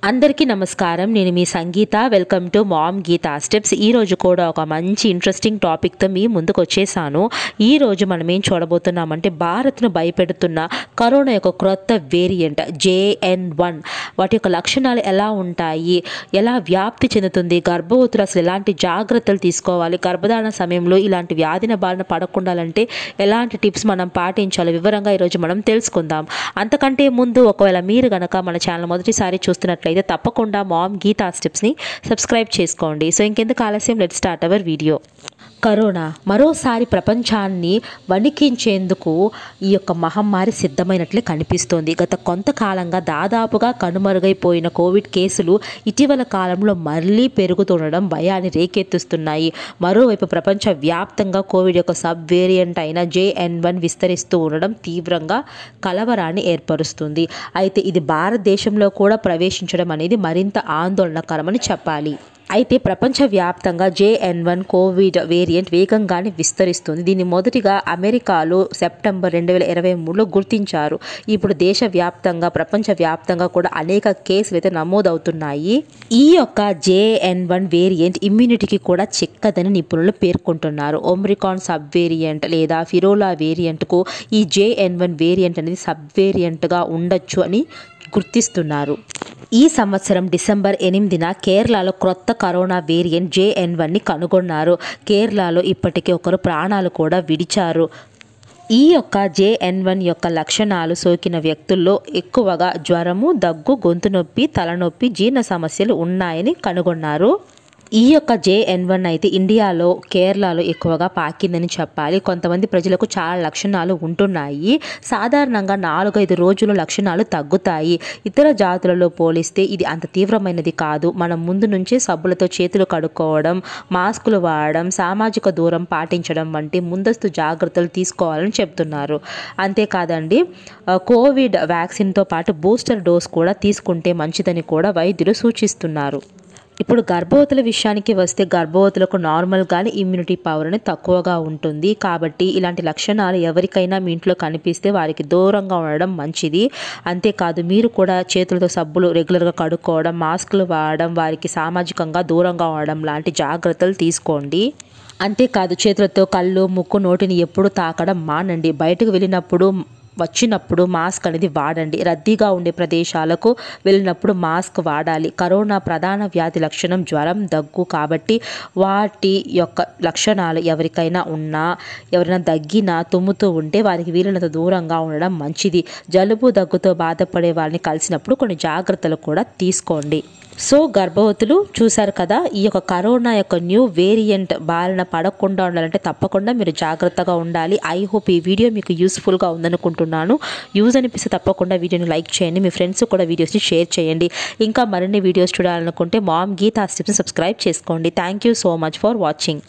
అందరికీ నమస్కారం. నేను మీ Sangeetha. Welcome to mom Geetha steps. ఈరోజు కూడా ఒక మంచి ఇంట్రెస్టింగ్ టాపిక్తో మీ ముందుకు వచ్చేసాను. ఈరోజు మనం ఏం చూడబోతున్నామంటే భారత్ను భయపెడుతున్న కరోనా యొక్క క్రొత్త వేరియంట్ JN1 వాటి యొక్క లక్షణాలు ఎలా ఉంటాయి, ఎలా వ్యాప్తి చెందుతుంది, గర్భవతులు అసలు ఎలాంటి జాగ్రత్తలు తీసుకోవాలి, గర్భధారణ సమయంలో ఇలాంటి వ్యాధిన బారిన పడకుండాలంటే ఎలాంటి టిప్స్ మనం పాటించాలి వివరంగా ఈరోజు మనం తెలుసుకుందాం. అంతకంటే ముందు ఒకవేళ మీరు కనుక మన ఛానల్ మొదటిసారి చూస్తున్నట్లయితే తప్పకుండా మామ్ గీతా స్టెప్స్ని సబ్స్క్రైబ్ చేసుకోండి. సో ఇంకెందుకు ఆలస్యం, let's start our video. Corona మరోసారి ప్రపంచాన్ని వణికించేందుకు ఈ యొక్క మహమ్మారి సిద్ధమైనట్లే కనిపిస్తోంది. గత కొంతకాలంగా దాదాపుగా కనుమరుగైపోయిన కోవిడ్ కేసులు ఇటీవల కాలంలో మళ్ళీ పెరుగుతుండడం భయాన్ని రేకెత్తిస్తున్నాయి. మరోవైపు ప్రపంచ వ్యాప్తంగా కోవిడ్ యొక్క సబ్ వేరియంట్ అయిన JN1 విస్తరిస్తూ ఉండడం తీవ్రంగా కలవరాన్ని ఏర్పరుస్తుంది. అయితే ఇది భారతదేశంలో కూడా ప్రవేశించడం అనేది మరింత ఆందోళనకరమని చెప్పాలి. అయితే ప్రపంచవ్యాప్తంగా JN1 కోవిడ్ వేరియంట్ వేగంగానే విస్తరిస్తుంది. దీన్ని మొదటిగా అమెరికాలో సెప్టెంబర్ 2023లో గుర్తించారు. ఇప్పుడు దేశవ్యాప్తంగా ప్రపంచవ్యాప్తంగా కూడా అనేక కేసులు అయితే నమోదవుతున్నాయి. ఈ యొక్క JN1 వేరియంట్ ఇమ్యూనిటీకి కూడా చిక్కదని నిపుణులు పేర్కొంటున్నారు. ఒమిక్రాన్ సబ్ వేరియంట్ లేదా ఫిరోలా వేరియంట్కు ఈ JN1 వేరియంట్ అనేది సబ్ వేరియంట్గా ఉండొచ్చు అని గుర్తిస్తున్నారు. ఈ సంవత్సరం డిసెంబర్ 8న కేరళలో క్రొత్త కరోనా వేరియంట్ JN1ని కనుగొన్నారు. కేరళలో ఇప్పటికే ఒకరు ప్రాణాలు కూడా విడిచారు. ఈ యొక్క JN1 యొక్క లక్షణాలు సోకిన వ్యక్తుల్లో ఎక్కువగా జ్వరము, దగ్గు, గొంతు నొప్పి, తలనొప్పి, జీర్ణ సమస్యలు ఉన్నాయని కనుగొన్నారు. ఈ యొక్క JN1 అయితే ఇండియాలో కేరళలో ఎక్కువగా పాకిందని చెప్పాలి. కొంతమంది ప్రజలకు చాలా లక్షణాలు ఉంటున్నాయి. సాధారణంగా 4-5 రోజులు లక్షణాలు తగ్గుతాయి. ఇతర జాతులలో పోలిస్తే ఇది అంత తీవ్రమైనది కాదు. మనం ముందు నుంచే సబ్బులతో చేతులు కడుక్కోవడం, మాస్కులు వాడడం, సామాజిక దూరం పాటించడం వంటి ముందస్తు జాగ్రత్తలు తీసుకోవాలని చెప్తున్నారు. అంతేకాదండి, కోవిడ్ వ్యాక్సిన్తో పాటు బూస్టర్ డోస్ కూడా తీసుకుంటే మంచిదని కూడా వైద్యులు సూచిస్తున్నారు. ఇప్పుడు గర్భవతుల విషయానికి వస్తే గర్భవతులకు నార్మల్గానే ఇమ్యూనిటీ పవర్ అనేది తక్కువగా ఉంటుంది. కాబట్టి ఇలాంటి లక్షణాలు ఎవరికైనా మీ ఇంట్లో కనిపిస్తే వారికి దూరంగా ఉండడం మంచిది. అంతేకాదు, మీరు కూడా చేతులతో సబ్బులు రెగ్యులర్గా కడుక్కోవడం, మాస్కులు వాడడం, వారికి సామాజికంగా దూరంగా ఉండడం లాంటి జాగ్రత్తలు తీసుకోండి. అంతేకాదు, చేతులతో కళ్ళు, ముక్కు, నోటిని ఎప్పుడు తాకడం మానండి. బయటకు వచ్చినప్పుడు మాస్క్ అనేది వాడండి. రద్దీగా ఉండే ప్రదేశాలకు వెళ్ళినప్పుడు మాస్క్ వాడాలి. కరోనా ప్రధాన వ్యాధి లక్షణం జ్వరం, దగ్గు. కాబట్టి వాటి యొక్క లక్షణాలు ఎవరికైనా ఉన్నా, ఎవరైనా దగ్గినా, తుమ్ముతూ ఉంటే వారికి వీలైనంత దూరంగా ఉండడం మంచిది. జలుబు, దగ్గుతో బాధపడే వారిని కలిసినప్పుడు కొన్ని జాగ్రత్తలు కూడా తీసుకోండి. సో గర్భవతులు చూశారు కదా, ఈ యొక్క కరోనా యొక్క న్యూ వేరియంట్ బారిన పడకుండా ఉండాలంటే తప్పకుండా మీరు జాగ్రత్తగా ఉండాలి. ఐ హోప్ ఈ వీడియో మీకు యూస్ఫుల్గా ఉందనుకుంటున్నాను. యూజ్ అనిపిస్తే తప్పకుండా వీడియోని లైక్ చేయండి. మీ ఫ్రెండ్స్ కూడా వీడియోస్ని షేర్ చేయండి. ఇంకా మరిన్ని వీడియోస్ చూడాలనుకుంటే మామ్ గీతా స్టెప్స్ని సబ్స్క్రైబ్ చేసుకోండి. Thank you so much for watching.